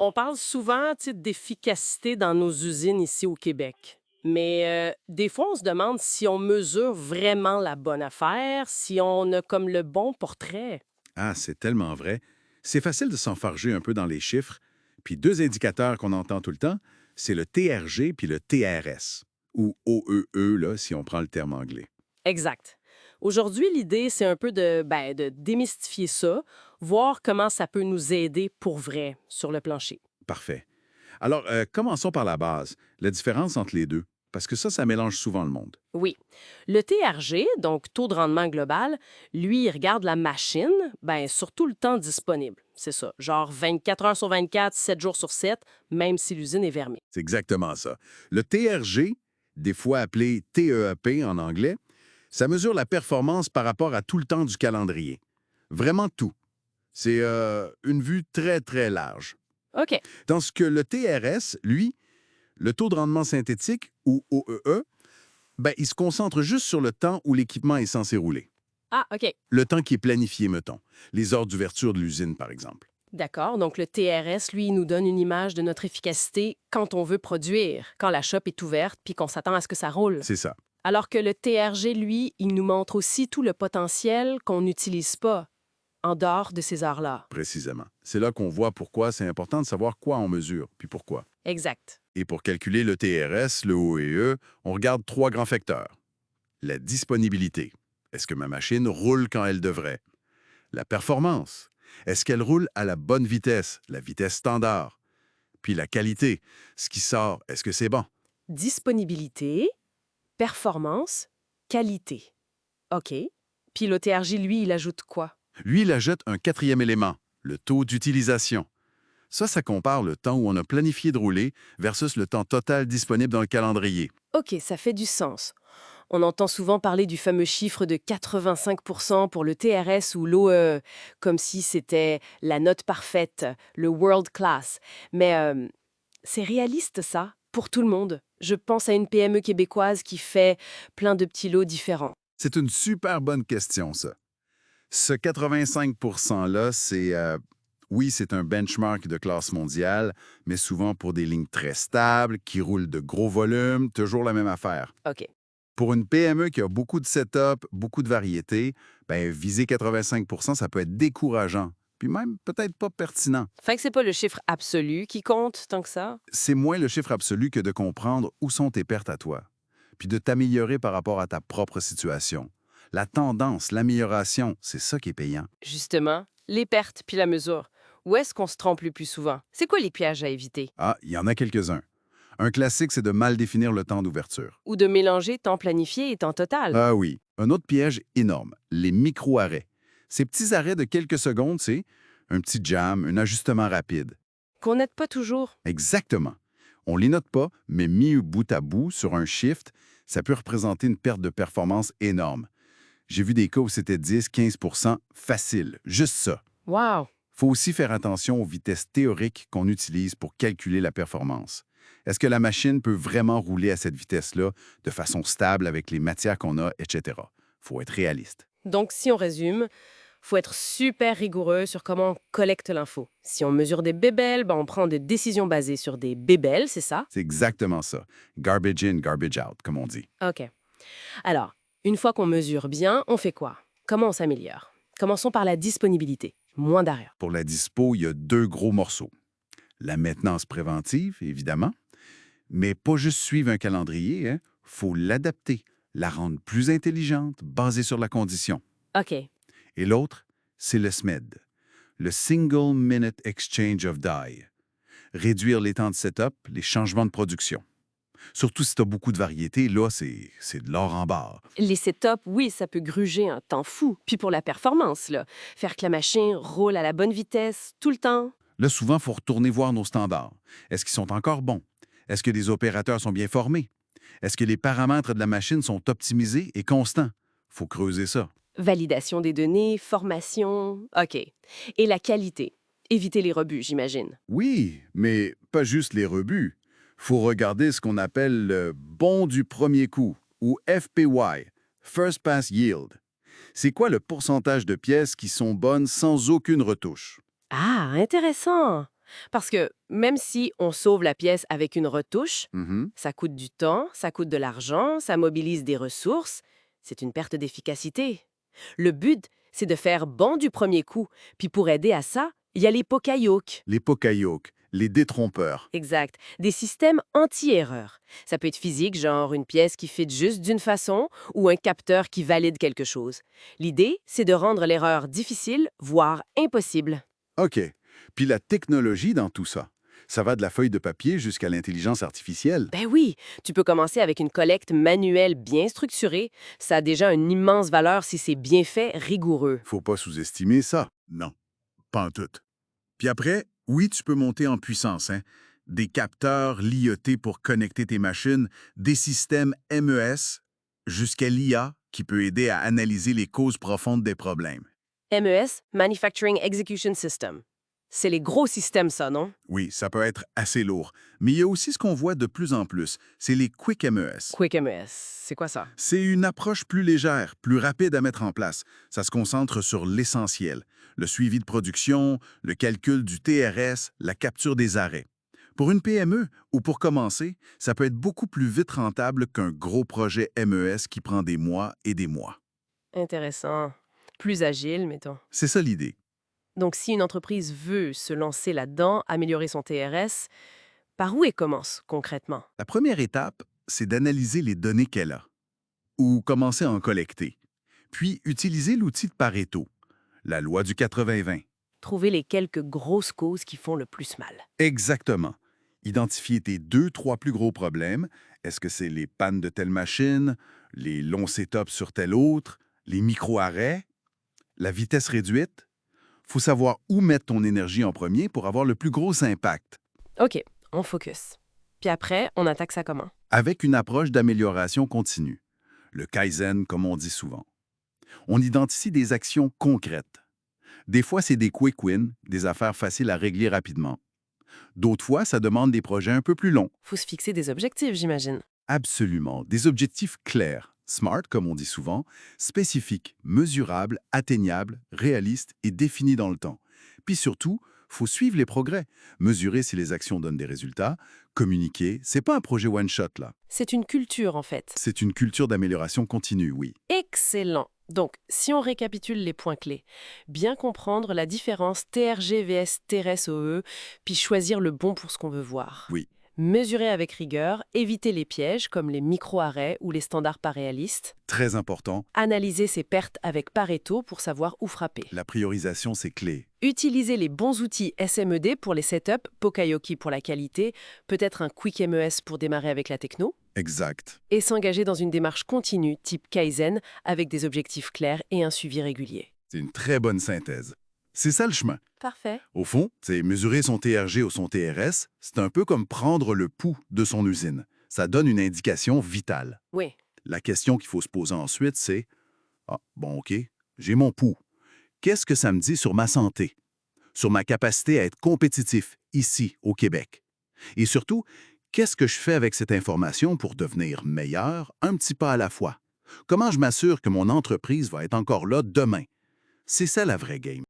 On parle souvent, d'efficacité dans nos usines ici au Québec. Mais des fois, on se demande si on mesure vraiment la bonne affaire, si on a comme le bon portrait. Ah, c'est tellement vrai. C'est facile de s'enfarger un peu dans les chiffres. Puis deux indicateurs qu'on entend tout le temps, c'est le TRG puis le TRS, ou OEE, là, si on prend le terme anglais. Exact. Aujourd'hui, l'idée, c'est un peu de démystifier ça, voir comment ça peut nous aider pour vrai sur le plancher. Parfait. Alors, commençons par la base, la différence entre les deux, parce que ça mélange souvent le monde. Oui. Le TRG, donc taux de rendement global, lui, il regarde la machine, surtout le temps disponible. C'est ça. Genre 24 heures sur 24, 7 jours sur 7, même si l'usine est fermée. C'est exactement ça. Le TRG, des fois appelé TEAP en anglais, ça mesure la performance par rapport à tout le temps du calendrier. Vraiment tout. C'est une vue très, très large. OK. Tandis que le TRS, lui, le taux de rendement synthétique, ou OEE, ben, il se concentre juste sur le temps où l'équipement est censé rouler. Ah, OK. Le temps qui est planifié, mettons. Les heures d'ouverture de l'usine, par exemple. D'accord. Donc, le TRS, lui, il nous donne une image de notre efficacité quand on veut produire, quand la shop est ouverte, puis qu'on s'attend à ce que ça roule. C'est ça, Alors que le TRG, lui, il nous montre aussi tout le potentiel qu'on n'utilise pas en dehors de ces heures-là. précisément. C'est là qu'on voit pourquoi c'est important de savoir quoi on mesure, puis pourquoi. Exact. Et pour calculer le TRS, le OEE, on regarde trois grands facteurs. La disponibilité. Est-ce que ma machine roule quand elle devrait? La performance. Est-ce qu'elle roule à la bonne vitesse, la vitesse standard? Puis la qualité. Ce qui sort, est-ce que c'est bon? Disponibilité, performance, qualité. OK. Puis le TRG, lui, il ajoute quoi? Lui, il ajoute un quatrième élément, le taux d'utilisation. Ça compare le temps où on a planifié de rouler versus le temps total disponible dans le calendrier. OK, ça fait du sens. On entend souvent parler du fameux chiffre de 85 pour le TRS ou l'OE, comme si c'était la note parfaite, le world class. Mais c'est réaliste, ça, pour tout le monde. Je pense à une PME québécoise qui fait plein de petits lots différents. C'est une super bonne question, ça. Ce 85 %-là, oui, c'est un benchmark de classe mondiale, mais souvent pour des lignes très stables, qui roulent de gros volumes, toujours la même affaire. OK. Pour une PME qui a beaucoup de setup, beaucoup de variété, ben, viser 85 ça peut être décourageant, puis même peut-être pas pertinent. Fait que c'est pas le chiffre absolu qui compte tant que ça? C'est moins le chiffre absolu que de comprendre où sont tes pertes à toi, puis de t'améliorer par rapport à ta propre situation. La tendance, l'amélioration, c'est ça qui est payant. Justement, les pertes puis la mesure. Où est-ce qu'on se trompe le plus souvent? C'est quoi les pièges à éviter? Ah, il y en a quelques-uns. Un classique, c'est de mal définir le temps d'ouverture. Ou de mélanger temps planifié et temps total? Ah oui, un autre piège énorme, les micro-arrêts. Ces petits arrêts de quelques secondes, c'est un petit jam, un ajustement rapide. Qu'on n'aide pas toujours. Exactement. On les note pas, mais mis bout à bout sur un shift, ça peut représenter une perte de performance énorme. J'ai vu des cas où c'était 10-15 facile, juste ça. Wow! Faut aussi faire attention aux vitesses théoriques qu'on utilise pour calculer la performance. Est-ce que la machine peut vraiment rouler à cette vitesse-là de façon stable avec les matières qu'on a, etc. Faut être réaliste. Donc, si on résume, faut être super rigoureux sur comment on collecte l'info. Si on mesure des bébelles, on prend des décisions basées sur des bébelles, c'est ça? C'est exactement ça. Garbage in, garbage out, comme on dit. OK. Alors, une fois qu'on mesure bien, on fait quoi? Comment on s'améliore? Commençons par la disponibilité. Moins d'arrêt. Pour la dispo, il y a deux gros morceaux. La maintenance préventive, évidemment, mais pas juste suivre un calendrier, hein. Faut l'adapter, la rendre plus intelligente, basée sur la condition. OK. Et l'autre, c'est le SMED, le Single Minute Exchange of Die. Réduire les temps de setup, les changements de production. Surtout si tu as beaucoup de variétés, là, c'est de l'or en barre. Les setups, oui, ça peut gruger un temps fou. Puis pour la performance, là, faire que la machine roule à la bonne vitesse tout le temps. Là, souvent, il faut retourner voir nos standards. Est-ce qu'ils sont encore bons? Est-ce que les opérateurs sont bien formés? Est-ce que les paramètres de la machine sont optimisés et constants? Faut creuser ça. Validation des données, formation. OK. Et la qualité. Éviter les rebuts, j'imagine. Oui, mais pas juste les rebuts. Faut regarder ce qu'on appelle le bon du premier coup, ou FPY, First Pass Yield. C'est quoi le pourcentage de pièces qui sont bonnes sans aucune retouche? Ah, intéressant! Parce que même si on sauve la pièce avec une retouche, Mhm. ça coûte du temps, ça coûte de l'argent, ça mobilise des ressources. C'est une perte d'efficacité. Le but, c'est de faire bon du premier coup. Puis pour aider à ça, il y a les Poka-yoke. Les Poka-yoke, les détrompeurs. Exact. Des systèmes anti-erreur. Ça peut être physique, genre une pièce qui fit juste d'une façon ou un capteur qui valide quelque chose. L'idée, c'est de rendre l'erreur difficile, voire impossible. OK. Puis la technologie dans tout ça, ça va de la feuille de papier jusqu'à l'intelligence artificielle. Ben oui, tu peux commencer avec une collecte manuelle bien structurée. Ça a déjà une immense valeur si c'est bien fait, rigoureux. Faut pas sous-estimer ça. Non, pas en tout. Puis après, oui, tu peux monter en puissance, hein? Des capteurs, l'IoT pour connecter tes machines, des systèmes MES, jusqu'à l'IA qui peut aider à analyser les causes profondes des problèmes. MES, Manufacturing Execution System. C'est les gros systèmes, ça, non? Oui, ça peut être assez lourd. Mais il y a aussi ce qu'on voit de plus en plus, c'est les Quick MES. Quick MES, c'est quoi ça? C'est une approche plus légère, plus rapide à mettre en place. Ça se concentre sur l'essentiel, le suivi de production, le calcul du TRS, la capture des arrêts. Pour une PME, ou pour commencer, ça peut être beaucoup plus vite rentable qu'un gros projet MES qui prend des mois et des mois. Intéressant. Plus agile, mettons. C'est ça l'idée. Donc, si une entreprise veut se lancer là-dedans, améliorer son TRS, par où elle commence concrètement? La première étape, c'est d'analyser les données qu'elle a, ou commencer à en collecter, puis utiliser l'outil de Pareto, la loi du 80-20. Trouver les quelques grosses causes qui font le plus mal. Exactement. Identifier tes 2, 3 plus gros problèmes. Est-ce que c'est les pannes de telle machine, les longs setups sur telle autre, les micro-arrêts, la vitesse réduite? Faut savoir où mettre ton énergie en premier pour avoir le plus gros impact, OK, on focus. Puis après, on attaque ça comment? avec une approche d'amélioration continue. Le Kaizen, comme on dit souvent. On identifie des actions concrètes. Des fois, c'est des quick wins, des affaires faciles à régler rapidement. D'autres fois, ça demande des projets un peu plus longs. Faut se fixer des objectifs, j'imagine. Absolument. Des objectifs clairs, smart, comme on dit souvent, spécifiques, mesurables, atteignables, réalistes et définis dans le temps. Puis surtout, faut suivre les progrès, mesurer si les actions donnent des résultats, communiquer. C'est pas un projet one-shot, là. C'est une culture, en fait. C'est une culture d'amélioration continue, oui. Excellent. Donc, si on récapitule les points clés, bien comprendre la différence TRG vs TRS-OE, puis choisir le bon pour ce qu'on veut voir. Oui. Mesurer avec rigueur, éviter les pièges comme les micro-arrêts ou les standards pas réalistes. Très important, Analyser ses pertes avec Pareto pour savoir où frapper. la priorisation, c'est clé. Utiliser les bons outils SMED pour les setups, Pokayoki pour la qualité, peut-être un Quick MES pour démarrer avec la techno, Exact. et s'engager dans une démarche continue type Kaizen avec des objectifs clairs et un suivi régulier. C'est une très bonne synthèse. C'est ça le chemin. Parfait. Au fond, c'est mesurer son TRG ou son TRS, c'est un peu comme prendre le pouls de son usine. Ça donne une indication vitale. Oui. La question qu'il faut se poser ensuite, c'est « Ah, bon, OK, j'ai mon pouls. Qu'est-ce que ça me dit sur ma santé? Sur ma capacité à être compétitif ici, au Québec? Et surtout, qu'est-ce que je fais avec cette information pour devenir meilleur un petit pas à la fois? Comment je m'assure que mon entreprise va être encore là demain? C'est ça la vraie game.